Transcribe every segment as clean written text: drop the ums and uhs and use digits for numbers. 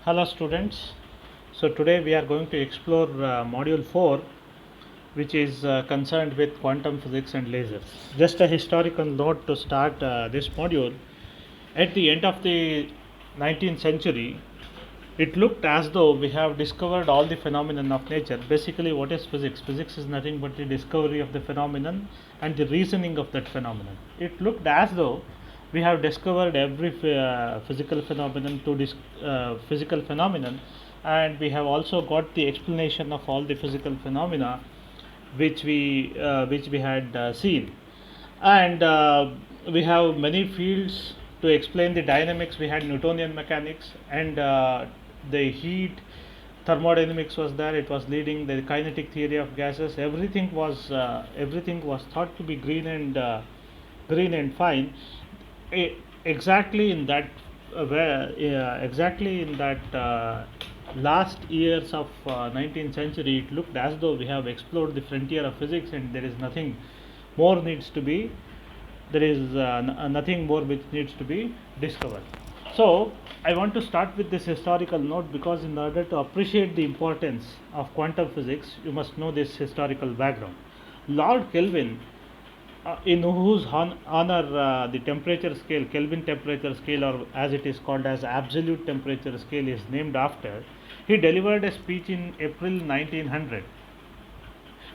Hello students. So today we are going to explore module 4, which is concerned with quantum physics and lasers. Just a historical note to start this module. At the end of the 19th century, it looked as though we have discovered all the phenomenon of nature. Basically, what is physics? Physics is nothing but the discovery of the phenomenon and the reasoning of that phenomenon. It looked as though we have discovered every physical phenomenon physical phenomenon, and we have also got the explanation of all the physical phenomena which we had seen, and we have many fields to explain the dynamics. We had Newtonian mechanics, and the heat thermodynamics was there. It was leading the kinetic theory of gases. Everything was thought to be green and fine. Exactly in that exactly in that last years of 19th century, it looked as though we have explored the frontier of physics, and there is nothing more needs to be there is nothing more which needs to be discovered. So I want to start with this historical note, because in order to appreciate the importance of quantum physics, you must know this historical background. Lord Kelvin, in whose honor the temperature scale, Kelvin temperature scale, or as it is called as absolute temperature scale, is named after, he delivered a speech in April 1900,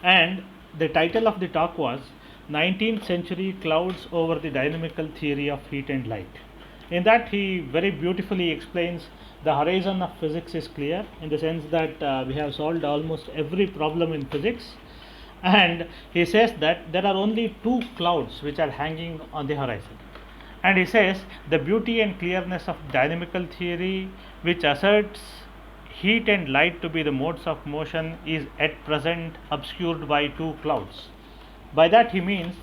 and the title of the talk was 19th Century Clouds Over the Dynamical Theory of Heat and Light. In that, he very beautifully explains the horizon of physics is clear, in the sense that we have solved almost every problem in physics, and he says that there are only two clouds which are hanging on the horizon. And he says the beauty and clearness of dynamical theory, which asserts heat and light to be the modes of motion, is at present obscured by two clouds. By that he means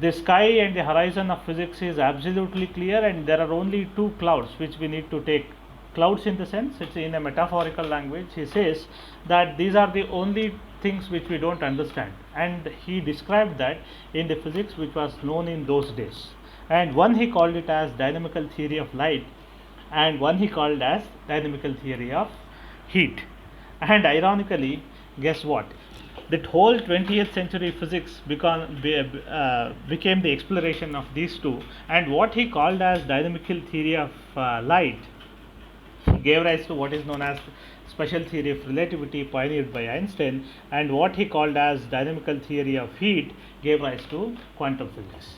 the sky and the horizon of physics is absolutely clear, and there are only two clouds which we need to take. Clouds, in the sense, it's in a metaphorical language. He says that these are the only things which we don't understand, and he described that in the physics which was known in those days. And one he called it as dynamical theory of light, and one he called as dynamical theory of heat. And ironically, guess what? That whole 20th century physics became the exploration of these two, and what he called as dynamical theory of light gave rise to what is known as special theory of relativity, pioneered by Einstein, and what he called as dynamical theory of heat gave rise to quantum physics.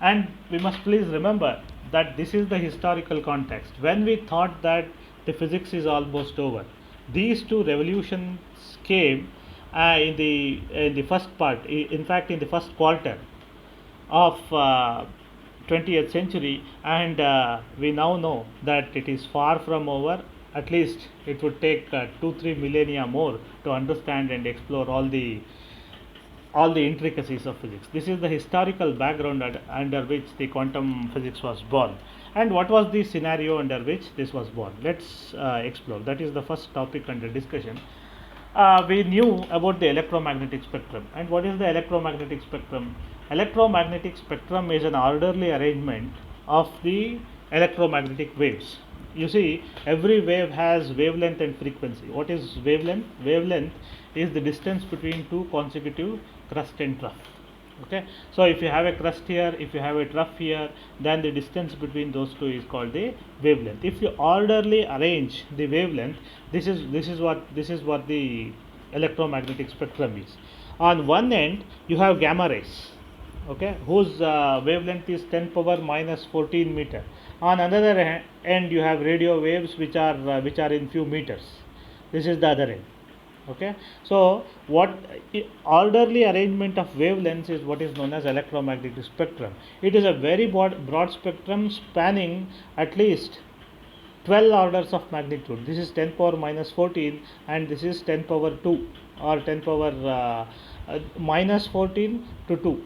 And we must please remember that this is the historical context. When we thought that the physics is almost over, these two revolutions came in the first part, in fact, in the first quarter of 20th century, and we now know that it is far from over. At least it would take 2-3 millennia more to understand and explore all the intricacies of physics. This is the historical background under which the quantum physics was born. And what was the scenario under which this was born? Let's explore. That is the first topic under discussion. We knew about the electromagnetic spectrum. And what is the electromagnetic spectrum? Electromagnetic spectrum is an orderly arrangement of the electromagnetic waves. You see, every wave has wavelength and frequency. What is wavelength? Wavelength is the distance between two consecutive crust and trough. Okay, so if you have a crust here, if you have a trough here, then the distance between those two is called the wavelength. If you orderly arrange the wavelength, this is what the electromagnetic spectrum is. On one end you have gamma rays, okay, whose wavelength is 10 power minus 14 meter. On another end you have radio waves which are in few meters. This is the other end. Okay, so what orderly arrangement of wavelengths is what is known as electromagnetic spectrum. It is a very broad spectrum spanning at least 12 orders of magnitude. This is 10 power minus 14, and this is 10 power 2, or 10 power minus 14 to 2.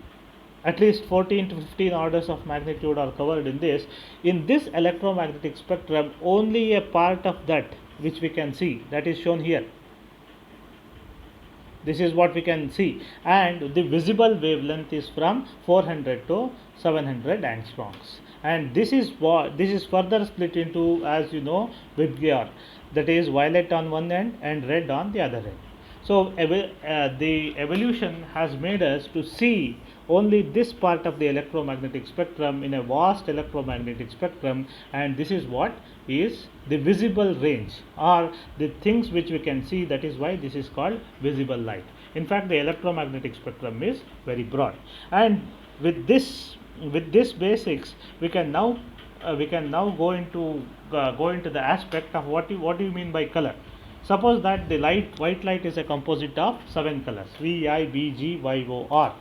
At least 14 to 15 orders of magnitude are covered in this. In this electromagnetic spectrum, only a part of that which we can see, that is shown here. This is what we can see, and the visible wavelength is from 400 to 700 angstroms. And this is further split into, as you know, WIBGYOR, that is violet on one end and red on the other end. So the evolution has made us to see only this part of the electromagnetic spectrum in a vast electromagnetic spectrum, and this is what is the visible range, or the things which we can see. That is why this is called visible light. In fact, the electromagnetic spectrum is very broad, and with this basics, we can now go into the aspect of what do you mean by color. Suppose that the white light is a composite of 7 colors: V, I, B, G, Y, O, R.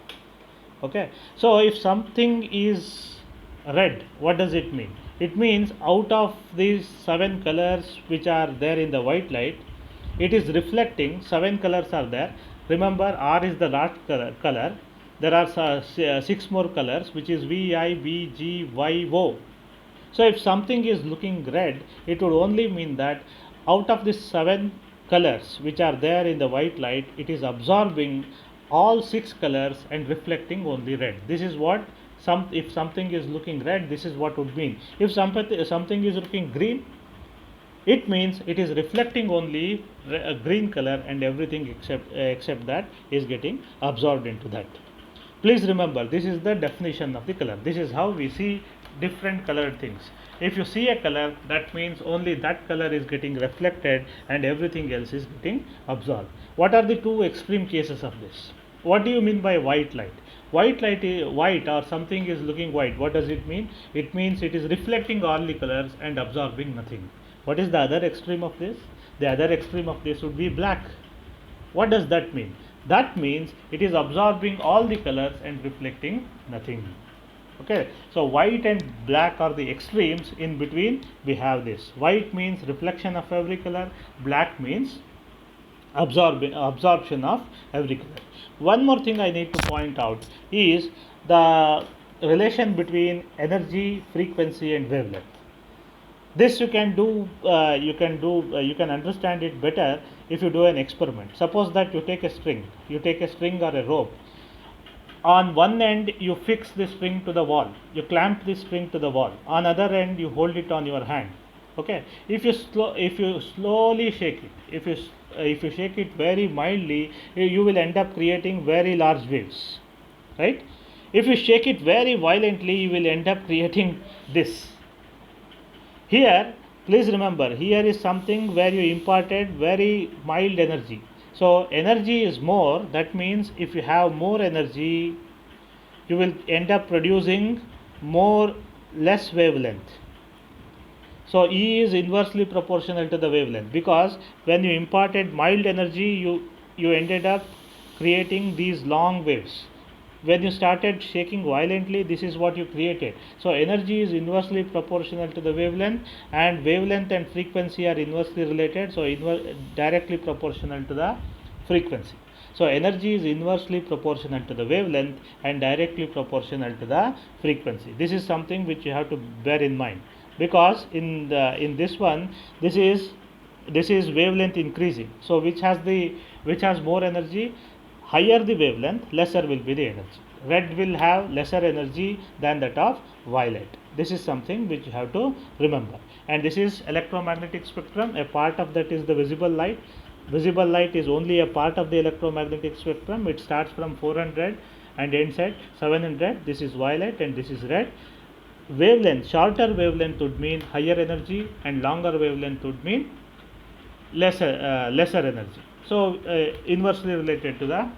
Okay, so if something is red, what does it mean? It means out of these 7 colors which are there in the white light, it is reflecting 7 colors are there. Remember, R is the last color. There are 6 more colors, which is V, I, B, G, Y, O. So if something is looking red, it would only mean that out of these 7 colors which are there in the white light, it is absorbing all 6 colors and reflecting only red. This is what if something is looking red, this is what would mean. If something is looking green, it means it is reflecting only a green color, and everything except that is getting absorbed into that. Please remember, this is the definition of the color. This is how we see different colored things. If you see a color, that means only that color is getting reflected and everything else is getting absorbed. What are the two extreme cases of this? What do you mean by white light? White light is white, or something is looking white. What does it mean? It means it is reflecting all the colors and absorbing nothing. What is the other extreme of this? The other extreme of this would be black. What does that mean? That means it is absorbing all the colors and reflecting nothing. Okay, so white and black are the extremes. In between we have this. White means reflection of every color, black means absorption of every color. One more thing I need to point out is the relation between energy, frequency and wavelength. This you can understand it better if you do an experiment. Suppose that you take a string or a rope. On one end you fix the string to the wall, you clamp the string to the wall. On other end you hold it on your hand. Okay, if you slowly shake it, if you shake it very mildly, you will end up creating very large waves, right? If you shake it very violently, you will end up creating this. Here, please remember, here is something where you imparted very mild energy. So energy is more. That means if you have more energy, you will end up producing less wavelength. So E is inversely proportional to the wavelength, because when you imparted mild energy, you ended up creating these long waves. When you started shaking violently, this is what you created. So energy is inversely proportional to the wavelength, and wavelength and frequency are inversely related, so directly proportional to the frequency. So energy is inversely proportional to the wavelength and directly proportional to the frequency. This is something which you have to bear in mind, because in this one, this is wavelength increasing. So which has more energy? Higher the wavelength, lesser will be the energy. Red will have lesser energy than that of violet. This is something which you have to remember. And this is electromagnetic spectrum. A part of that is the visible light. Visible light is only a part of the electromagnetic spectrum. It starts from 400 and ends at 700. This is violet and this is red. Wavelength, shorter wavelength would mean higher energy, and longer wavelength would mean lesser energy. So inversely related to the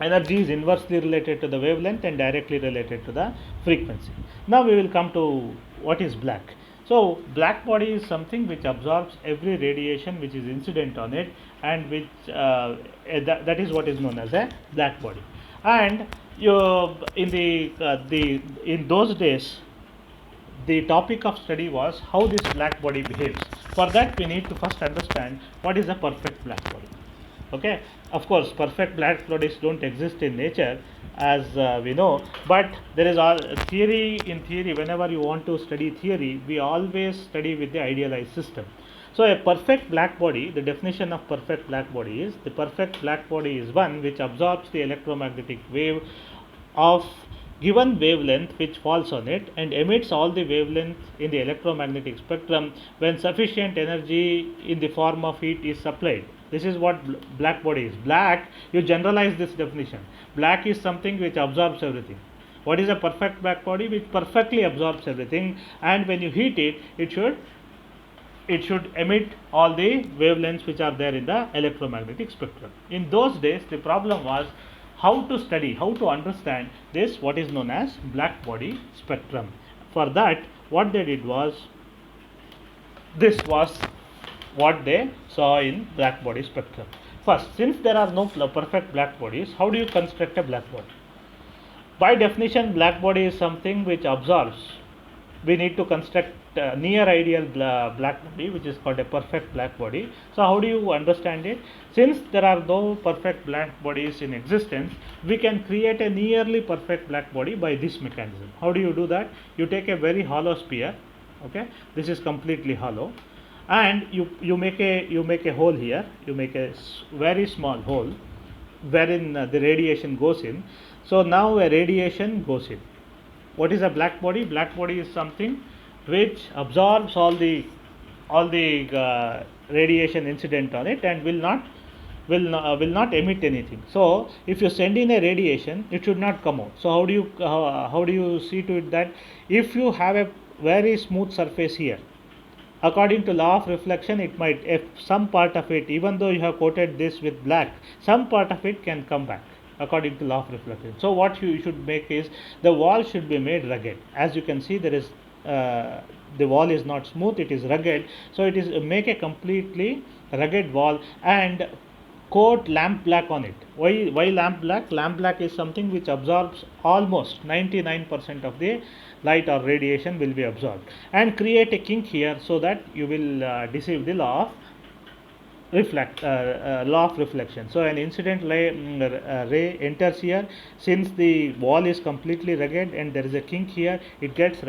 energy is inversely related to the wavelength and directly related to the frequency. Now we will come to what is black. So black body is something which absorbs every radiation which is incident on it, and which that is what is known as a black body. And in those days, the topic of study was how this black body behaves. For that, we need to first understand what is a perfect black body. Okay, of course, perfect black bodies don't exist in nature, as we know, but there is all theory. In theory, whenever you want to study theory, we always study with the idealized system. So a perfect black body, the definition of perfect black body is, the perfect black body is one which absorbs the electromagnetic wave of given wavelength which falls on it and emits all the wavelength in the electromagnetic spectrum when sufficient energy in the form of heat is supplied. This is what black body is. Black, you generalize this definition. Black is something which absorbs everything. What is a perfect black body? Which perfectly absorbs everything, and when you heat it, it should emit all the wavelengths which are there in the electromagnetic spectrum. In those days, the problem was how to study, how to understand this, what is known as black body spectrum. For that, what they did was, this was what they saw in black body spectrum. First, since there are no perfect black bodies, how do you construct a black body? By definition, black body is something which absorbs. We need to construct a near ideal black body, which is called a perfect black body. So how do you understand it? Since there are no perfect black bodies in existence, we can create a nearly perfect black body by this mechanism. How do you do that? You take a very hollow sphere. Okay, this is completely hollow, and you make a hole here. You make a very small hole wherein the radiation goes in. So now a radiation goes in. What is a black body? Black body is something which absorbs all the radiation incident on it and will not emit anything. So if you send in a radiation, it should not come out. So how do you see to it that if you have a very smooth surface here, according to law of reflection, it might, if some part of it, even though you have coated this with black, some part of it can come back according to law of reflection. So what you should make is, the wall should be made rugged. As you can see, there is the wall is not smooth, it is rugged. So it is make a completely rugged wall and coat lamp black on it. Why lamp black? Lamp black is something which absorbs almost 99% of the light or radiation will be absorbed, and create a kink here so that you will deceive the law of reflection. So an incident ray enters here. Since the wall is completely rugged and there is a kink here, it gets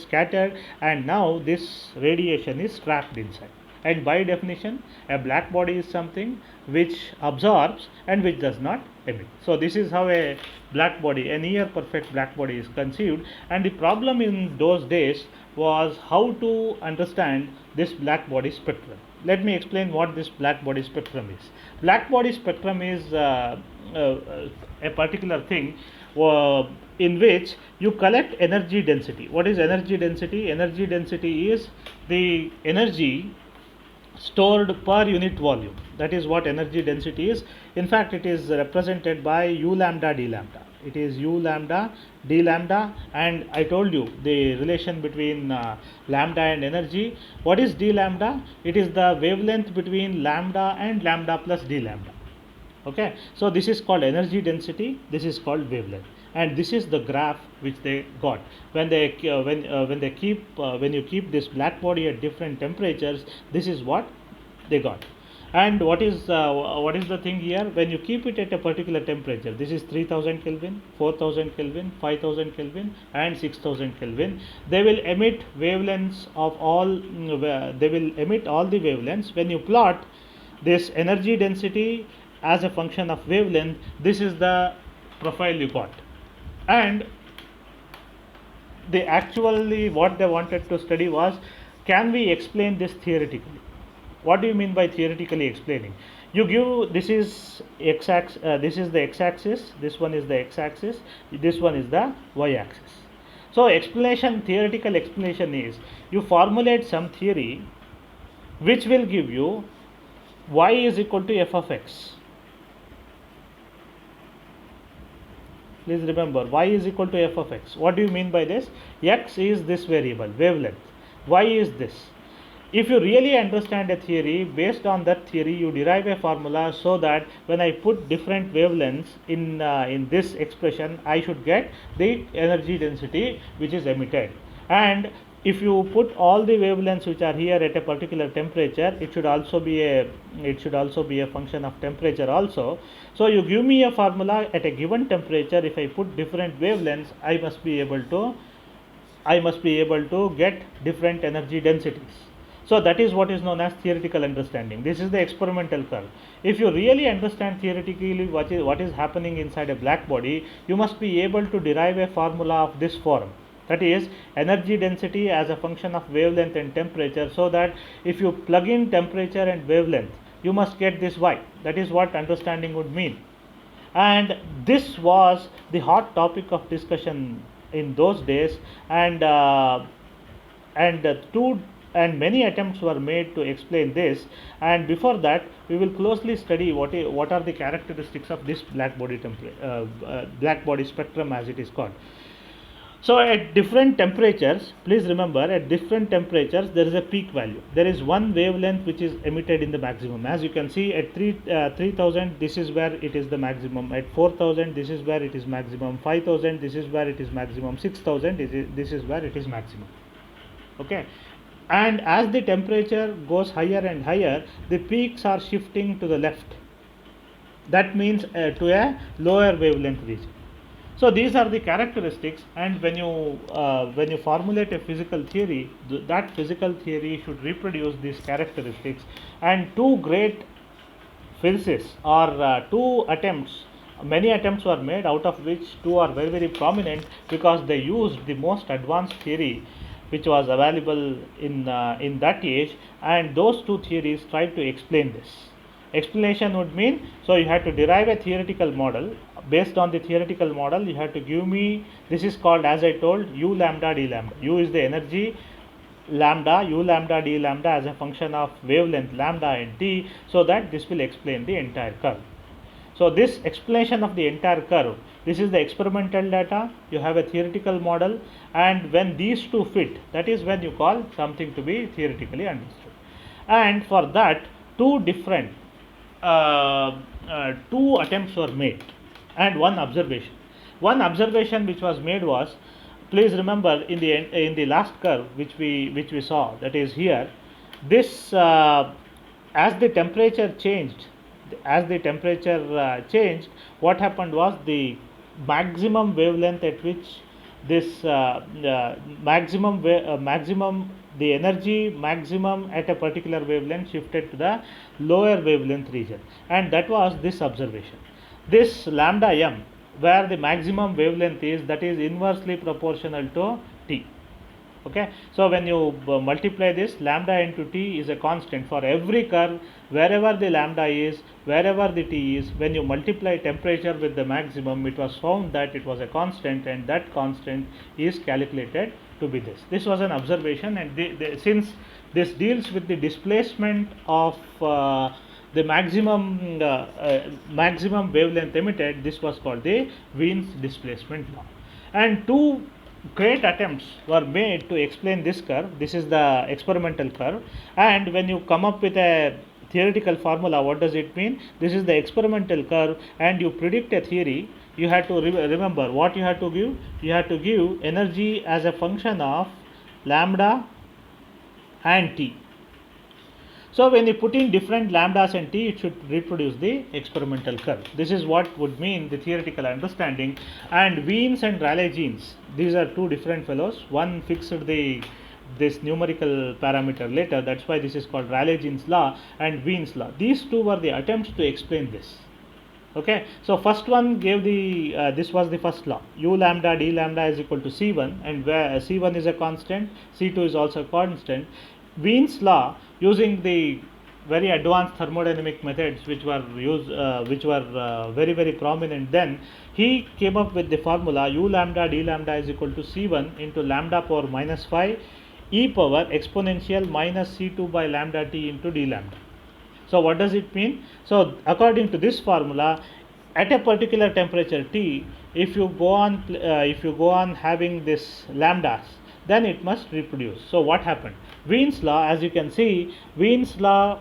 scattered, and now this radiation is trapped inside. And by definition, a black body is something which absorbs and which does not emit. So this is how a black body, a near perfect black body, is conceived. And the problem in those days was how to understand this black body spectrum. Let me explain what this black body spectrum is. Black body spectrum is a particular thing in which you collect energy density. What is energy density? Energy density is the energy stored per unit volume. That is what energy density is. In fact, it is represented by U lambda d lambda. It is U lambda d lambda, and I told you the relation between lambda and energy. What is d lambda? It is the wavelength between lambda and lambda plus d lambda. Okay, so this is called energy density, this is called wavelength, and this is the graph which they got when you keep this black body at different temperatures. This is what they got. And what is the thing here? When you keep it at a particular temperature, this is 3000 Kelvin, 4000 Kelvin, 5000 Kelvin and 6000 Kelvin, they will emit wavelengths of all, they will emit all the wavelengths. When you plot this energy density as a function of wavelength, this is the profile you got. And they actually, what they wanted to study was, can we explain this theoretically? What do you mean by theoretically explaining? You give, this is x-axis, this is the x-axis, this one is the x-axis, this one is the y-axis. So explanation, theoretical explanation is, you formulate some theory which will give you y is equal to f of x. Please remember, y is equal to f of x. What do you mean by this? X is this variable, wavelength. Y is this. If you really understand a theory, based on that theory, you derive a formula so that when I put different wavelengths in this expression, I should get the energy density which is emitted. And if you put all the wavelengths which are here at a particular temperature, it should also be a function of temperature also. So you give me a formula at a given temperature. If I put different wavelengths, I must be able to get different energy densities. So that is what is known as theoretical understanding. This is the experimental curve. If you really understand theoretically what is happening inside a black body, you must be able to derive a formula of this form. That is energy density as a function of wavelength and temperature, so that if you plug in temperature and wavelength, you must get this Y. That is what understanding would mean. And this was the hot topic of discussion in those days, and many attempts were made to explain this. And before that, we will closely study what are the characteristics of this black body spectrum, as it is called. So at different temperatures, please remember, at different temperatures there is a peak value. There is one wavelength which is emitted in the maximum. As you can see, at 3000 this is where it is the maximum, at 4000 this is where it is maximum, 5000 this is where it is maximum, 6000 this is where it is maximum. Okay, and as the temperature goes higher and higher, the peaks are shifting to the left. That means to a lower wavelength region. So these are the characteristics, and when you formulate a physical theory, that physical theory should reproduce these characteristics. And two great physicists, or many attempts were made, out of which two are very, very prominent, because they used the most advanced theory which was available in that age, and those two theories tried to explain this. Explanation would mean, so you had to derive a theoretical model. Based on the theoretical model, you have to give me, this is called, as I told, U lambda d lambda. U is the energy, lambda, U lambda d lambda as a function of wavelength lambda and t, so that this will explain the entire curve. So this explanation of the entire curve, this is the experimental data, you have a theoretical model, and when these two fit, that is when you call something to be theoretically understood. And for that, two attempts were made, and one observation. One observation which was made was, please remember, in the last curve which we saw, that is here, this as the temperature changed, what happened was the maximum wavelength at which this the energy maximum at a particular wavelength shifted to the lower wavelength region, and that was this observation. This lambda m, where the maximum wavelength is, that is inversely proportional to t. Okay, so when you multiply this, lambda into t is a constant for every curve. Wherever the lambda is, wherever the t is, when you multiply temperature with the maximum, it was found that it was a constant, and that constant is calculated to be this. This was an observation, and since this deals with the displacement of the maximum wavelength emitted, this was called the Wien's displacement law. And two great attempts were made to explain this curve. This is the experimental curve, and when you come up with a theoretical formula, what does it mean? This is the experimental curve, and you predict a theory. You have to remember what you have to give. You have to give energy as a function of lambda and t. So when you put in different lambdas and t, it should reproduce the experimental curve. This is what would mean the theoretical understanding. And Wien's and Rayleigh Jeans, these are two different fellows. One fixed this numerical parameter later, that's why this is called Rayleigh Jeans law and Wien's law. These two were the attempts to explain this. Okay, so first one gave this was the first law, U lambda d lambda is equal to C1, and where C1 is a constant, C2 is also a constant. Wien's law, using the very advanced thermodynamic methods which were very, very prominent then, he came up with the formula U lambda d lambda is equal to C1 into lambda power minus 5 e power exponential minus C2 by lambda t into d lambda. So what does it mean? So according to this formula, at a particular temperature T, if you go on having this lambdas, then it must reproduce. So what happened? Wien's law, as you can see, Wien's law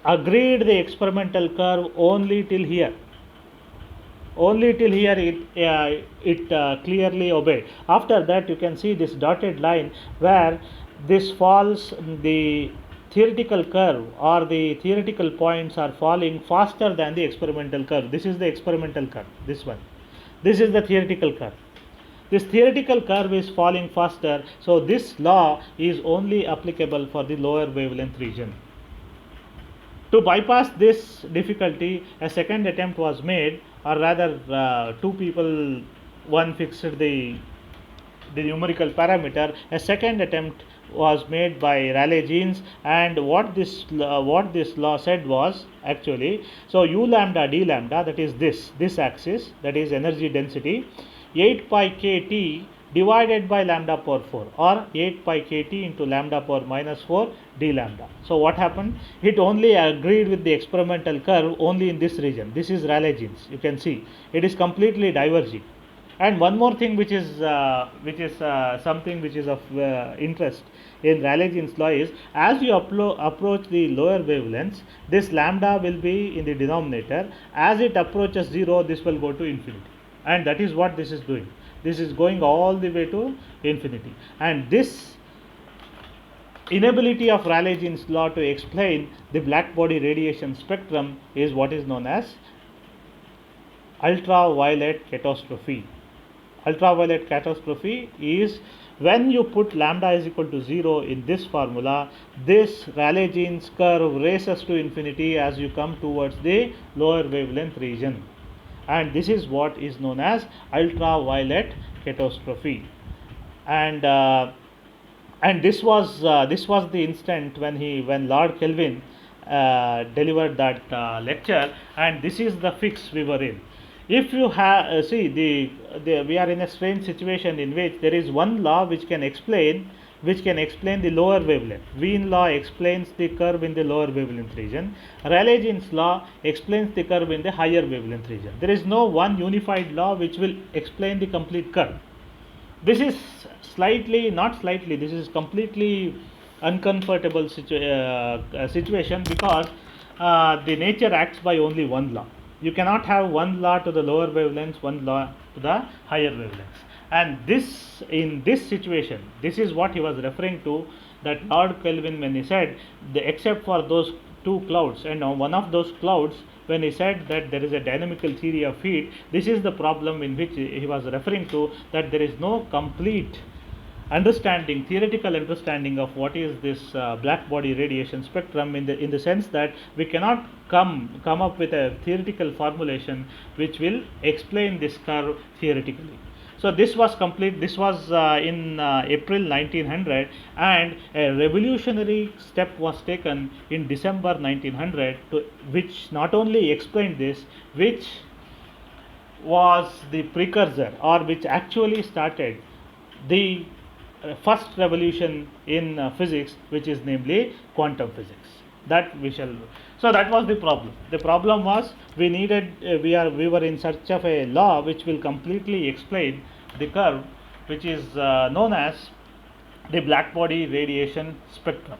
agreed the experimental curve only till here. Only till here it clearly obeyed. After that, you can see this dotted line where this falls, the theoretical curve or the theoretical points are falling faster than the experimental curve. This is the experimental curve, this one. This is the theoretical curve. This theoretical curve is falling faster, so this law is only applicable for the lower wavelength region. To bypass this difficulty, a second attempt was made, or rather, two people, one fixed the numerical parameter. A second attempt was made by Rayleigh-Jeans, and what this law said was actually, so u lambda d lambda, that is this axis, that is energy density, 8 pi kt divided by lambda power 4, or 8 pi kt into lambda power minus 4 d lambda. So what happened? It only agreed with the experimental curve only in this region. This is Rayleigh-Jeans. You can see it is completely diverging. And one more thing which is something which is of interest in Rayleigh-Jeans law is, as you approach the lower wavelengths, this lambda will be in the denominator. As it approaches 0, this will go to infinity, and that is what this is doing. This is going all the way to infinity, and this inability of Rayleigh-Jeans law to explain the black body radiation spectrum is what is known as ultraviolet catastrophe. Ultraviolet catastrophe is when you put lambda is equal to 0 in this formula, this Rayleigh-Jeans curve races to infinity as you come towards the lower wavelength region, and this is what is known as ultraviolet catastrophe. And this was the instant when Lord Kelvin delivered that lecture, and this is the fix we were in. If you have see we are in a strange situation in which there is one law which can explain the lower wavelength. Wien law explains the curve in the lower wavelength region. Rayleigh-Jeans law explains the curve in the higher wavelength region. There is no one unified law which will explain the complete curve. This is this is completely uncomfortable situation, because the nature acts by only one law. You cannot have one law to the lower wavelengths, one law to the higher wavelengths. And in this situation, this is what he was referring to, that Lord Kelvin, when he said, except for those two clouds, and one of those clouds, when he said that there is a dynamical theory of heat, this is the problem in which he was referring to, that there is no complete theoretical understanding of what is this black body radiation spectrum, in the sense that we cannot come up with a theoretical formulation which will explain this curve theoretically. So this was complete. This was in April 1900, and a revolutionary step was taken in December 1900, which not only explained this, which was the precursor, or which actually started the first revolution in physics, which is namely quantum physics. That we shall. So that was the problem. The problem was we were in search of a law which will completely explain the curve, which is known as the black body radiation spectrum.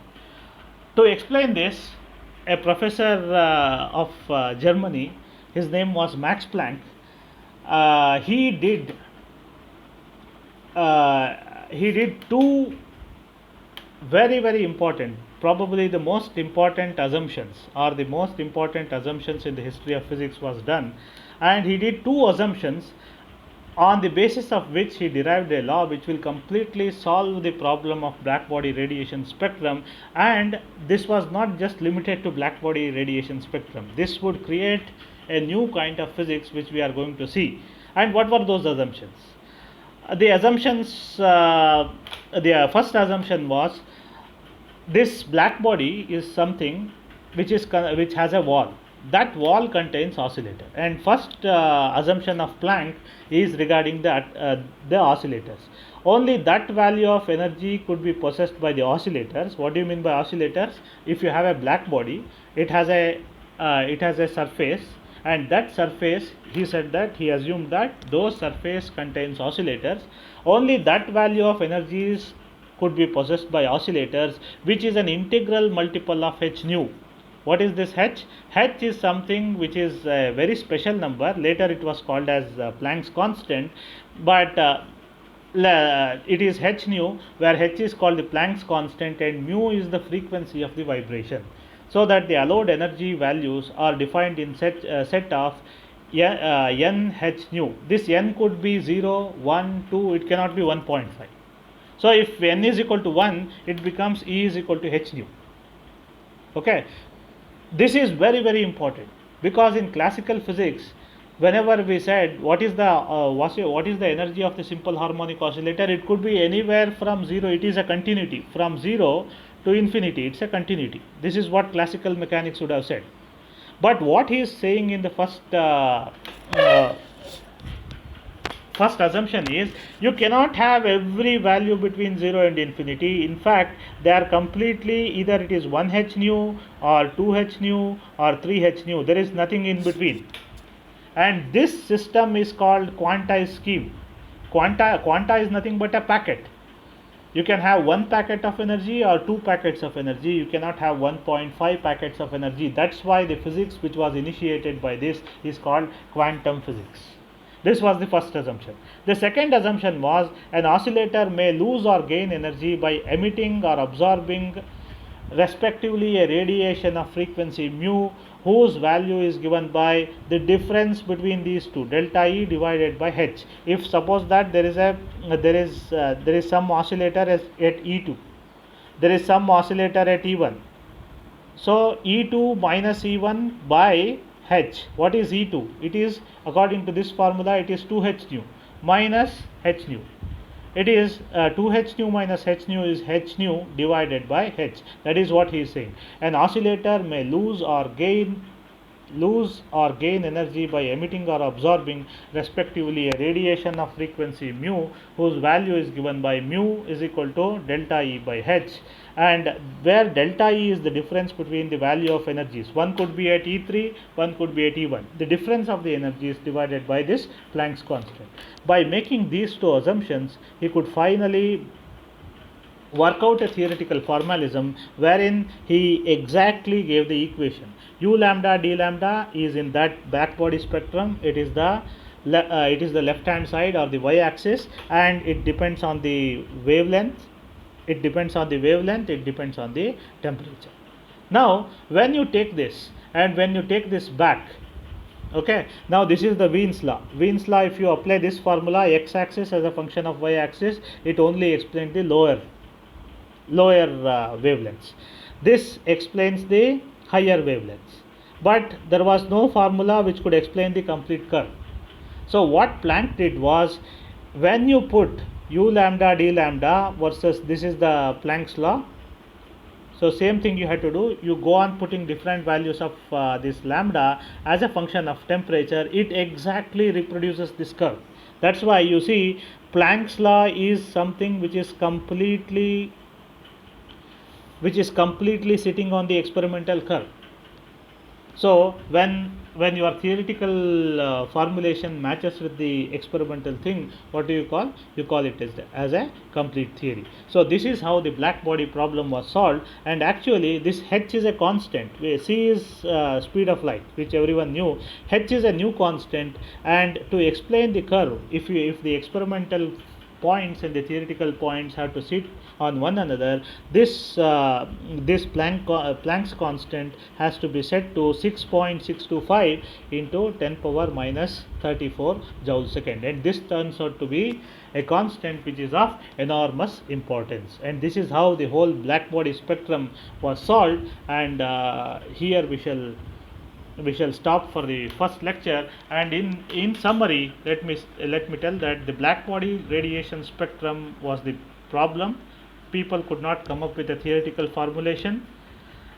To explain this, a professor of Germany, his name was Max Planck, he did two very, very important, probably the most important assumptions, or the most important assumptions in the history of physics was done. And he did two assumptions on the basis of which he derived a law which will completely solve the problem of black body radiation spectrum. And this was not just limited to black body radiation spectrum. This would create a new kind of physics which we are going to see. And what were those assumptions? The assumptions, the first assumption was, this black body is something which has a wall. That wall contains oscillator. And first assumption of Planck is regarding the oscillators. Only that value of energy could be possessed by the oscillators. What do you mean by oscillators? If you have a black body, it has a surface, and that surface, he assumed that those surface contains oscillators. Only that value of energies could be possessed by oscillators, which is an integral multiple of h nu. What is this h? H is something which is a very special number. Later it was called as Planck's constant, but it is h nu, where h is called the Planck's constant and mu is the frequency of the vibration. So that the allowed energy values are defined in set of n h nu. This n could be 0, 1, 2, it cannot be 1.5. So if n is equal to 1, it becomes E is equal to h nu. Okay, this is very, very important, because in classical physics, whenever we said what is the energy of the simple harmonic oscillator, it could be anywhere from 0. It is a continuity from 0 to infinity. It's a continuity. This is what classical mechanics would have said. But what he is saying in the first assumption is, you cannot have every value between 0 and infinity. In fact, they are completely, either it is 1 h nu or 2 h nu or 3 h nu. There is nothing in between. And this system is called quantized scheme. Quanta is nothing but a packet. You can have 1 packet of energy or 2 packets of energy. You cannot have 1.5 packets of energy. That's why the physics which was initiated by this is called quantum physics. This was the first assumption. The second assumption was, an oscillator may lose or gain energy by emitting or absorbing respectively a radiation of frequency mu, whose value is given by the difference between these two, delta E divided by h. If suppose that there is some oscillator at E2, there is some oscillator at E1. So E2 minus E1 by h. What is E2? It is, according to this formula, it is 2h nu minus h nu. It is 2h nu minus h nu is h nu divided by h. That is what he is saying. An oscillator may lose or gain energy by emitting or absorbing respectively a radiation of frequency mu, whose value is given by mu is equal to delta E by h, and where delta E is the difference between the value of energies. One could be at E3, one could be at E1. The difference of the energy is divided by this Planck's constant. By making these two assumptions, he could finally work out a theoretical formalism wherein he exactly gave the equation. U lambda d lambda is in that black body spectrum. It is the left hand side or the y axis, and it depends on the wavelength. It depends on the temperature. Now when you take this and when you take this back, okay, now this is the Wien's law. Wien's law, if you apply this formula, x axis as a function of y axis, it only explains the lower wavelengths. This explains the higher wavelengths, but there was no formula which could explain the complete curve. So what Planck did was, when you put u lambda d lambda versus, this is the Planck's law, so same thing you had to do. You go on putting different values of this lambda as a function of temperature. It exactly reproduces this curve. That's why you see Planck's law is something which is completely sitting on the experimental curve. So when your theoretical formulation matches with the experimental thing, what do you call? You call it as a complete theory. So this is how the black body problem was solved. And actually this h is a constant. C is speed of light, which everyone knew. H is a new constant, and to explain the curve, if the experimental points and the theoretical points have to sit on one another, this Planck's constant has to be set to 6.625 into 10 power minus 34 joule second, and this turns out to be a constant which is of enormous importance. And this is how the whole black body spectrum was solved. And here we shall stop for the first lecture. And in summary, let me tell that the black body radiation spectrum was the problem. People could not come up with a theoretical formulation.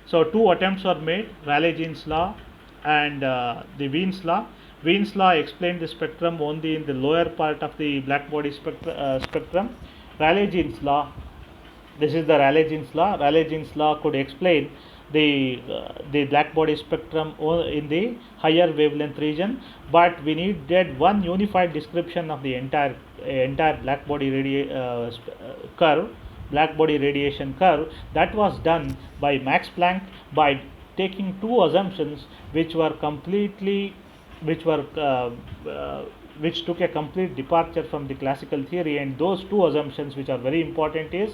So two attempts were made: Rayleigh-Jean's law and the Wien's law. Wien's law explained the spectrum only in the lower part of the black body spectrum. Rayleigh-Jean's law, this is the Rayleigh-Jean's law. Rayleigh-Jean's law could explain the black body spectrum in the higher wavelength region, but we needed one unified description of the entire black body radiation curve. That was done by Max Planck by taking two assumptions which were which were which took a complete departure from the classical theory, and those two assumptions which are very important is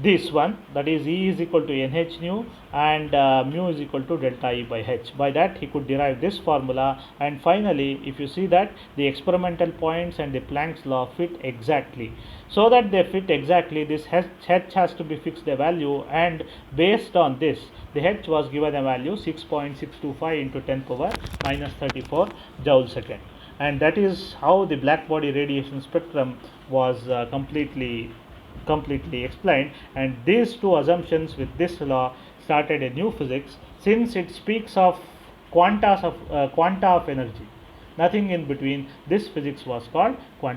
this one, that is E is equal to NH nu and mu is equal to delta E by H. By that he could derive this formula, and finally if you see that the experimental points and the Planck's law fit exactly. So that they fit exactly, this H has to be fixed a value, and based on this the H was given a value 6.625 into 10 power minus 34 joule second, and that is how the black body radiation spectrum was completely explained. And these two assumptions with this law started a new physics, since it speaks of quanta of energy, nothing in between. This physics was called quantum